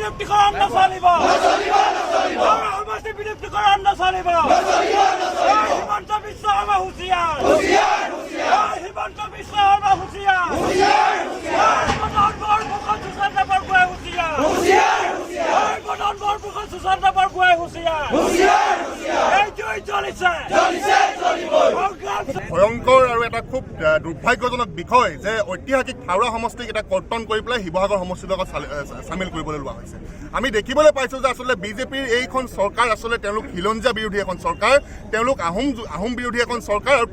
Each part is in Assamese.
বিলুপ্তিকৰণ নচলিব সমষ্টি বিলুপ্তিকৰণ নচলিব হিমন্ত বিশ্ব শৰ্মা হুঁচিয়াৰ হিমন্ত বিশ্ব শৰ্মা হুঁচিয়াৰ গঠনৰ মুখত সুশান্ত বৰগোহাঁই হুঁচিয়াৰ গঠনৰ মুখত সুশান্ত বৰগোহাঁই হুঁচিয়াৰ এইটোৱেই চলিছে ভয়ংকৰ আৰু এটা খুব দুৰ্ভাগ্যজনক বিষয় যে ঐতিহাসিক হাওৰা সমষ্টিক এটা কৰ্তন কৰি পেলাই শিৱসাগৰ সমষ্টিৰ লগত চামিল কৰিবলৈ লোৱা হৈছে। আমি দেখিবলৈ পাইছোঁ যে আচলতে বিজেপিৰ এইখন চৰকাৰ আচলতে তেওঁলোক খিলঞ্জীয়া বিৰোধী এখন চৰকাৰ, তেওঁলোক আহোম বিৰোধী এখন চৰকাৰ আৰু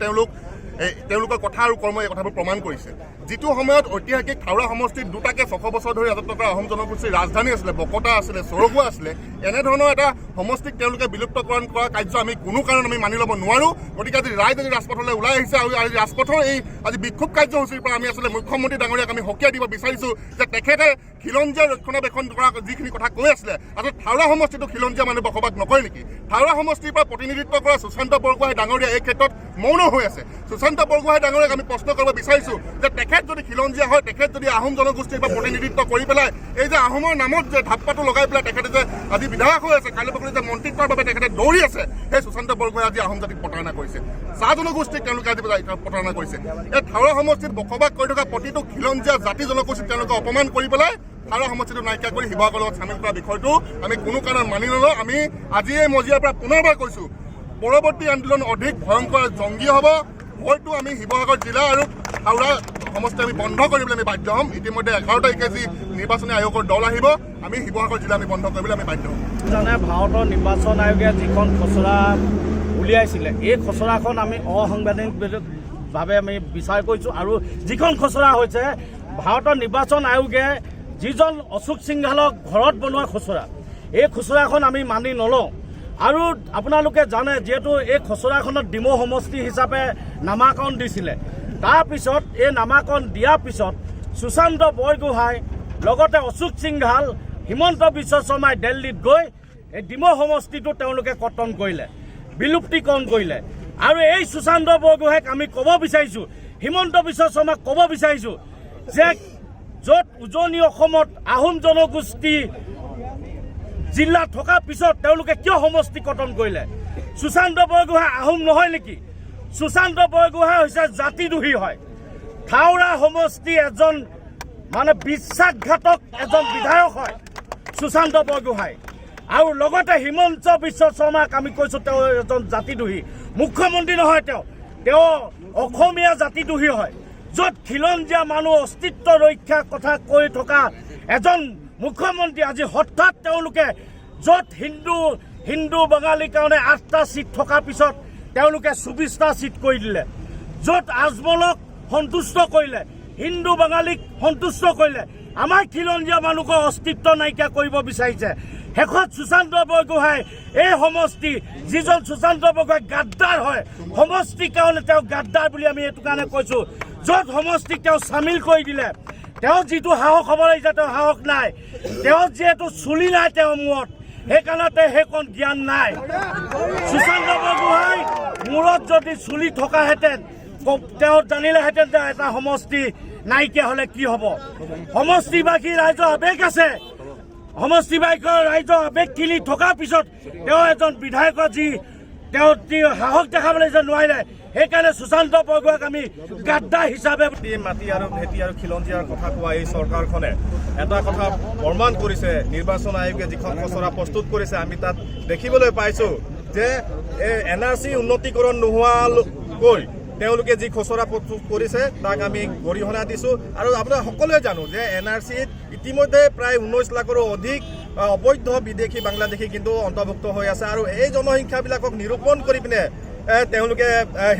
তেওঁলোকৰ কথা আৰু কৰ্ম এই কথাবোৰ প্ৰমাণ কৰিছে। যিটো সময়ত ঐতিহাসিক হাওৰা সমষ্টিত দুটাকে 600 বছৰ ধৰি ৰাজত্ব কৰা আহোম জনগোষ্ঠীৰ ৰাজধানী আছিলে, বকতা আছিলে, চৰগুৱা আছিলে, এনেধৰণৰ এটা সমষ্টিক তেওঁলোকে বিলুপ্তকৰণ কৰা কাৰ্য আমি কোনো কাৰণ আমি মানি ল'ব নোৱাৰোঁ। গতিকে আজি ৰাইজ আজি ৰাজপথলৈ ওলাই আহিছে আৰু আজি ৰাজপথৰ এই আজি বিক্ষোভ কাৰ্যসূচীৰ পৰা আমি আচলতে মুখ্যমন্ত্ৰী ডাঙৰীয়াক আমি সকীয়াই দিব বিচাৰিছোঁ যে তেখেতে খিলঞ্জীয়া ৰক্ষণাবেক্ষণ কৰা যিখিনি কথা কৈ আছিলে আচলতে হাওৰা সমষ্টিটো খিলঞ্জীয়া মানুহ বসবাস নকৰে নেকি? হাওৰা সমষ্টিৰ পৰা প্ৰতিনিধিত্ব কৰা সুশান্ত বৰগোহাঁই ডাঙৰীয়া এই ক্ষেত্ৰত মৌন হৈ আছে। সুশান্ত বৰগোহাঁই ডাঙৰীয়াক আমি প্ৰশ্ন কৰিব বিচাৰিছোঁ যে তেখেত যদি খিলঞ্জীয়া হয়, তেখেত যদি আহোম জনগোষ্ঠীৰ পৰা প্ৰতিনিধিত্ব কৰি পেলাই এই যে আহোমৰ নামত যে ধাপ্পাটো লগাই পেলাই তেখেতে যে আজি বিধায়ক হৈ আছে, কাইলৈ পৰহি যে মন্ত্ৰীত্বৰ বাবে তেখেতে দৌৰি আছে, সেই সুশান্ত বৰগোহাঁই আজি আহোম জাতিক প্ৰতাৰণা কৰিছে, চাহ জনগোষ্ঠীক তেওঁলোকে আজি প্ৰতাৰণা কৰিছে। এই হাওৰা সমষ্টিত বসবাস কৰি থকা প্ৰতিটো খিলঞ্জীয়া জাতি জনগোষ্ঠীক তেওঁলোকে অপমান কৰি পেলাই হাওৰা সমষ্টিটো নাইকিয়া কৰি শিৱসাগৰৰ লগত চামিল কৰা বিষয়টো আমি কোনো কাৰণত মানি নলওঁ। আমি আজি এই মজিয়াৰ পৰা পুনৰবাৰ কৈছোঁ, পৰৱৰ্তী আন্দোলন অধিক ভয়ংকৰ জংগী হ'ব। হয়তো আমি শিৱসাগৰ জিলা আৰু হাওৰা সমষ্টি আমি বন্ধ কৰিবলৈ আমি বাধ্য হ'ম। ইতিমধ্যে 11 তাৰিখে যি নিৰ্বাচনী আয়োগৰ দল আহিব, আমি শিৱসাগৰ জিলা আমি বন্ধ কৰিবলৈ আমি বাধ্য হ'ম। জানে ভাৰতৰ নিৰ্বাচন আয়োগে যিখন খচৰা উলিয়াইছিলে, এই খচৰাখন আমি অসাংবিধানিকভাৱে আমি বিচাৰ কৰিছোঁ। আৰু যিখন খচৰা হৈছে ভাৰতৰ নিৰ্বাচন আয়োগে যিজন অশোক সিংঘালক ঘৰত বনোৱা খচৰা, এই খচৰাখন আমি মানি নলওঁ। আৰু আপোনালোকে জানে যিহেতু এই খচৰাখনত ডিমৌ সমষ্টি হিচাপে নামাকৰণ দিছিলে, তাৰপিছত এই নামাকৰণ দিয়াৰ পিছত সুশান্ত বৰগোহাঁই লগতে অশোক সিংঘাল, হিমন্ত বিশ্ব শৰ্মাই দিল্লীত গৈ এই ডিমৌ সমষ্টিটো তেওঁলোকে কৰ্তন কৰিলে, বিলুপ্তিকৰণ কৰিলে। আৰু এই সুশান্ত বৰগোহাঁইক আমি ক'ব বিচাৰিছোঁ, হিমন্ত বিশ্ব শৰ্মাক ক'ব বিচাৰিছোঁ যে য'ত উজনি অসমত আহোম জনগোষ্ঠী জিলা থকাৰ পিছত তেওঁলোকে কিয় সমষ্টি কৰ্তন কৰিলে? সুশান্ত বৰগোহাঁই আহোম নহয় নেকি? সুশান্ত বৰগোহাঁই হৈছে জাতিদ্ৰোহী হয়। হাওৰা সমষ্টি এজন মানে বিশ্বাসঘাতক এজন বিধায়ক হয় সুশান্ত বৰগোহাঁই। আৰু লগতে হিমন্ত বিশ্ব শৰ্মাক আমি কৈছোঁ তেওঁ এজন জাতিদ্ৰোহী মুখ্যমন্ত্ৰী নহয়, তেওঁ অসমীয়া জাতিদ্ৰোহী হয়। য'ত খিলঞ্জীয়া মানুহ অস্তিত্ব ৰক্ষাৰ কথা কৈ থকা এজন মুখ্যমন্ত্ৰী আজি হঠাৎ তেওঁলোকে য'ত হিন্দু বাঙালীৰ কাৰণে 8টা চিট থকাৰ পিছত তেওঁলোকে 24টা চিট কৰি দিলে, য'ত আজমলক সন্তুষ্ট কৰিলে, হিন্দু বাঙালীক সন্তুষ্ট কৰিলে, আমাৰ খিলঞ্জীয়া মানুহৰ অস্তিত্ব নাইকিয়া কৰিব বিচাৰিছে। শেষত সুশান্ত বৰগোহাঁই এই সমষ্টি, যিজন সুশান্ত বৰগোহাঁই গাদ্দাৰ হয়, সমষ্টিৰ কাৰণে তেওঁ গাদ্দাৰ বুলি আমি এইটো কাৰণে কৈছোঁ। য'ত সমষ্টিক তেওঁ চামিল কৰি দিলে, তেওঁ যিটো সাহস হ'ব লাগিছে তেওঁ সাহস নাই, তেওঁ যিহেতু চুলি নাই তেওঁৰ মূৰত, সেইকাৰণে সেইকণ জ্ঞান নাই। সুশান্ত বৰগোহাঁই মূৰত যদি চুলি থকাহেঁতেন তেওঁ জানিলেহেঁতেন যে এটা সমষ্টি নাইকিয়া হ'লে কি হ'ব। সমষ্টিবাসী ৰাইজৰ আৱেগ আছে, সমষ্টিবাসীৰ ৰাইজৰ আৱেগ কিনি থকাৰ পিছত তেওঁ এজন বিধায়কৰ তেওঁ সাহস দেখাবলৈ যে নোৱাৰিলে, সেইকাৰণে সুশান্ত বৰগোহাঁইক আমি গাদ্দাৰ হিচাপে মাটি আৰু ভেটি আৰু খিলঞ্জীয়াৰ কথা কোৱা এই চৰকাৰখনে এটা কথা প্ৰমাণ কৰিছে। নিৰ্বাচন আয়োগে যিখন খচৰা প্ৰস্তুত কৰিছে, আমি তাত দেখিবলৈ পাইছোঁ যে NRC উন্নতিকৰণ নোহোৱাকৈ তেওঁলোকে যি খচৰা প্ৰস্তুত কৰিছে তাক আমি গৰিহণা দিছোঁ। আৰু আপোনালোকে সকলোৱে জানো যে NRCত ইতিমধ্যে প্ৰায় 19 লাখৰো অধিক অবৈধ বিদেশী বাংলাদেশী কিন্তু অন্তৰ্ভুক্ত হৈ আছে। আৰু এই জনসংখ্যাবিলাকক নিৰূপণ কৰি পিনে তেওঁলোকে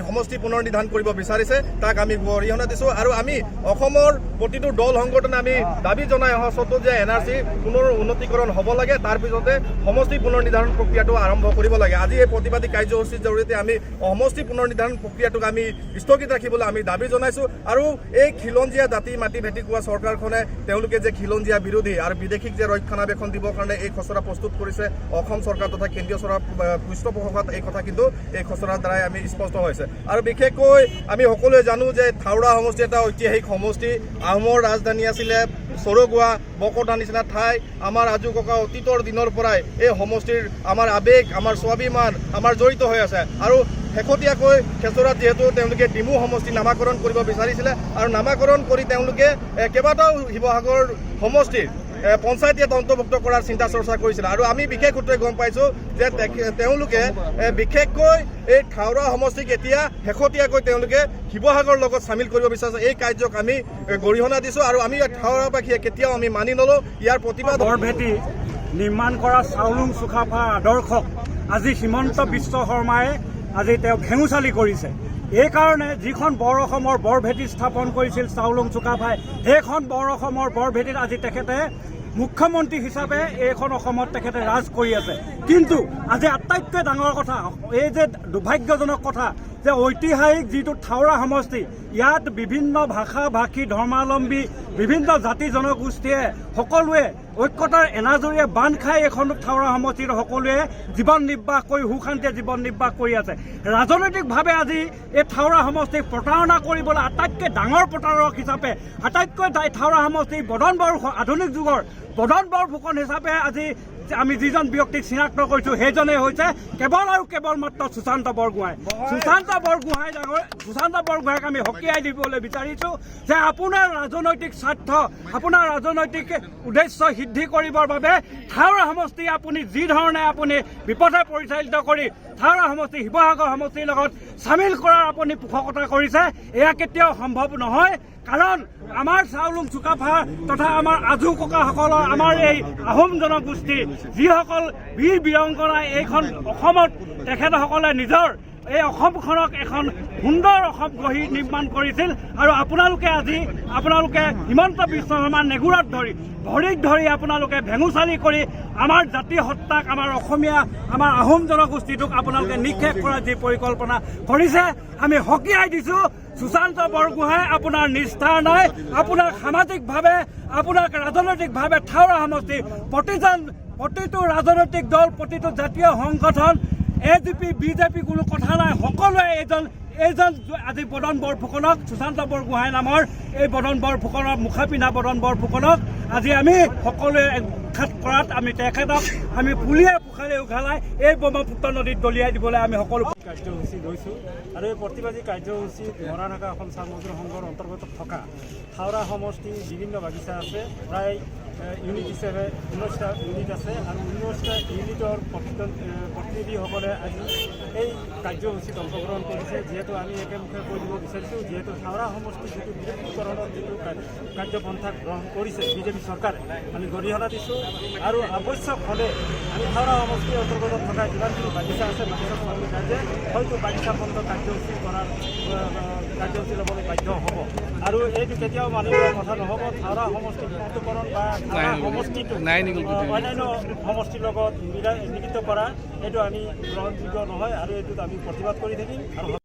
সমষ্টি পুনৰ নিৰ্ধাৰণ কৰিব বিচাৰিছে, তাক আমি গৰিহণা দিছোঁ। আৰু আমি অসমৰ প্ৰতিটো দল সংগঠনে আমি দাবী জনাই অহা স্বত্তেও যে NRC পুনৰ উন্নতিকৰণ হ'ব লাগে, তাৰ পিছতে সমষ্টি পুনৰ নিৰ্ধাৰণ প্ৰক্ৰিয়াটো আৰম্ভ কৰিব লাগে। আজি এই প্ৰতিবাদী কাৰ্যসূচীৰ জৰিয়তে আমি সমষ্টি পুনৰ নিৰ্ধাৰণ প্ৰক্ৰিয়াটোক আমি স্থগিত ৰাখিবলৈ আমি দাবী জনাইছোঁ। আৰু এই খিলঞ্জীয়া জাতি মাটি ভেটি কোৱা চৰকাৰখনে তেওঁলোকে যে খিলঞ্জীয়া বিৰোধী আৰু বিদেশীক যে ৰক্ষণাবেক্ষণ দিবৰ কাৰণে এই খচৰা প্ৰস্তুত কৰিছে, অসম চৰকাৰ তথা কেন্দ্ৰীয় চৰকাৰ পৃষ্ঠপোষকত এই কথা কিন্তু এই খচৰা খচৰাৰ দ্বাৰাই আমি স্পষ্ট হৈছে আৰু বিশেষকৈ আমি সকলোৱে জানো যে থাওৰা সমষ্টি এটা ঐতিহাসিক সমষ্টি আহোমৰ ৰাজধানী আছিলে চৰগুৱা বকতা নিচিনা ঠাই আমাৰ আজু ককা অতীতৰ দিনৰ পৰাই এই সমষ্টিৰ আমাৰ আৱেগ আমাৰ স্বাভিমান আমাৰ জড়িত হৈ আছে আৰু শেহতীয়াকৈ খেচৰাত যিহেতু তেওঁলোকে ডিমু সমষ্টি নামাকৰণ কৰিব বিচাৰিছিলে আৰু নামাকৰণ কৰি তেওঁলোকে কেইবাটাও শিৱসাগৰ সমষ্টিৰ পঞ্চায়তীত অন্তৰ্ভুক্ত কৰাৰ চিন্তা চৰ্চা কৰিছিলে আৰু আমি বিশেষ সূত্ৰে গম পাইছোঁ যে তেওঁলোকে বিশেষকৈ এই থাওৰা সমষ্টিক এতিয়া শেহতীয়াকৈ তেওঁলোকে শিৱসাগৰৰ লগত চামিল কৰিব বিচাৰিছে এই কাৰ্যক আমি গৰিহণা দিছোঁ আৰু আমি থাওৰাবাসীয়ে কেতিয়াও আমি মানি নলওঁ ইয়াৰ প্ৰতিবাদ বৰভেটি নিৰ্মাণ কৰা চাউলুং চুকাফাৰ আদৰ্শক আজি হিমন্ত বিশ্ব শৰ্মাই আজি তেওঁ ভেঙুচালি কৰিছে এইকাৰণে যিখন বৰ অসমৰ বৰভেটি স্থাপন কৰিছিল চাউলুং চুকাফাই সেইখন বৰ অসমৰ বৰভেটিত আজি তেখেতে মুখ্যমন্ত্ৰী হিচাপে এইখন অসমত তেখেতে ৰাজ কৰি আছে কিন্তু আজি আটাইতকৈ ডাঙৰ কথা এই যে দুৰ্ভাগ্যজনক কথা যে ঐতিহাসিক যিটো থাওৰা সমষ্টি ইয়াত বিভিন্ন ভাষা ভাষী ধৰ্মাৱলম্বী বিভিন্ন জাতি জনগোষ্ঠীয়ে সকলোৱে ঐক্যতাৰ এনাজৰীয়ে বান্ধ খাই এইখন থাওৰা সমষ্টিত সকলোৱে জীৱন নিৰ্বাহ কৰি সুশান্তিৰে জীৱন নিৰ্বাহ কৰি আছে ৰাজনৈতিকভাৱে আজি এই থাওৰা সমষ্টিক প্ৰতাৰণা কৰিবলৈ আটাইতকৈ ডাঙৰ প্ৰতাৰক হিচাপে আটাইতকৈ থাওৰা সমষ্টি বদন বৰফুকন আধুনিক যুগৰ বদন বৰফুকন হিচাপে আজি আমি যিজন ব্যক্তিক চিনাক্ত কৰিছোঁ সেইজনেই হৈছে কেৱল আৰু কেৱল মাত্ৰ সুশান্ত বৰগোহাঁই সুশান্ত বৰগোহাঁইক আমি সকীয়াই দিবলৈ বিচাৰিছোঁ যে আপোনাৰ ৰাজনৈতিক স্বাৰ্থ আপোনাৰ ৰাজনৈতিক উদ্দেশ্য সিদ্ধি কৰিবৰ বাবে থাওৰা সমষ্টি আপুনি যি ধৰণে আপুনি বিপথে পৰিচালিত কৰি থাওৰা সমষ্টি শিৱসাগৰ সমষ্টিৰ লগত চামিল কৰাৰ আপুনি পোষকতা কৰিছে এয়া কেতিয়াও সম্ভৱ নহয় কাৰণ আমাৰ চাউলুং চুকাফা তথা আমাৰ আজু ককাসকলৰ আমাৰ এই আহোম জনগোষ্ঠী যিসকল বীৰ বীৰাংগনাই এইখন অসমত তেখেতসকলে নিজৰ এই অসমখনক এখন সুন্দৰ অসম গঢ়ি নিৰ্মাণ কৰিছিল আৰু আপোনালোকে হিমন্ত বিশ্ব শৰ্মাৰ নেগুৰত ভৰিত ধৰি আপোনালোকে ভেঙুচালি কৰি আমাৰ জাতি সত্তাক আমাৰ অসমীয়া আমাৰ আহোম জনগোষ্ঠীটোক আপোনালোকে নিক্ষেপ কৰাৰ যি পৰিকল্পনা কৰিছে আমি সকীয়াই দিছোঁ সুশান্ত বৰগোহাঁই আপোনাৰ নিষ্ঠা নাই আপোনাক সামাজিকভাৱে আপোনাক ৰাজনৈতিকভাৱে থাওৰা সমষ্টি প্ৰতিটো ৰাজনৈতিক দল প্ৰতিটো জাতীয় সংগঠন AGP BJP কোনো কথা নাই সকলোৱে এইজন আজি বদন বৰফুকনক সুশান্ত বৰগোহাঁই নামৰ এই বদন বৰফুকনক মুখা পিন্ধা বদন বৰফুকনক আজি আমি সকলোৱে উৎখাত কৰাত আমি তেখেতক আমি পুলিয়ে পোখাৰে উঘালাই এই ব্ৰহ্মপুত্ৰ নদীত দলিয়াই দিবলৈ আমি সকলো কাৰ্যসূচী লৈছোঁ আৰু এই প্ৰতিবাদী কাৰ্যসূচীত মৰাণাকা অসম চাহ মজদুৰ সংঘৰ অন্তৰ্গত থকা থাওৰা সমষ্টিৰ বিভিন্ন বাগিচা আছে প্ৰায় ইউনিট হিচাপে 19টা ইউনিট আছে আৰু 19টা ইউনিটৰ প্ৰতিনিধিসকলে আজি এই কাৰ্যসূচীত অংশগ্ৰহণ কৰিছে যিহেতু আমি একেমুখে কৈ দিব বিচাৰিছোঁ যিহেতু থাওৰা সমষ্টিৰ যিটো বিদ্যুতীকৰণৰ যিটো কাৰ্যপন্থা গ্ৰহণ কৰিছে বিজেপি চৰকাৰে আমি গৰিহণা দিছোঁ আৰু আৱশ্যক হ'লে আমি থাওৰা সমষ্টিৰ অন্তৰ্গত থকা যিমানখিনি বাগিচা আছে বাগিচাসমূহ ৰাইজে হয়তো বাগিচা বন্ধ কাৰ্যসূচী ল'বলৈ বাধ্য হ'ব আৰু এইটো কেতিয়াও মানিব কথা নহ'ব থাওৰা সমষ্টিৰ বিদ্যুতীকৰণ বা সমষ্টিটো অন্যান্য সমষ্টিৰ লগত মিলিত কৰা এইটো আমি গ্ৰহণযোগ্য নহয় আৰু এইটোত আমি প্ৰতিবাদ কৰি থাকিম আৰু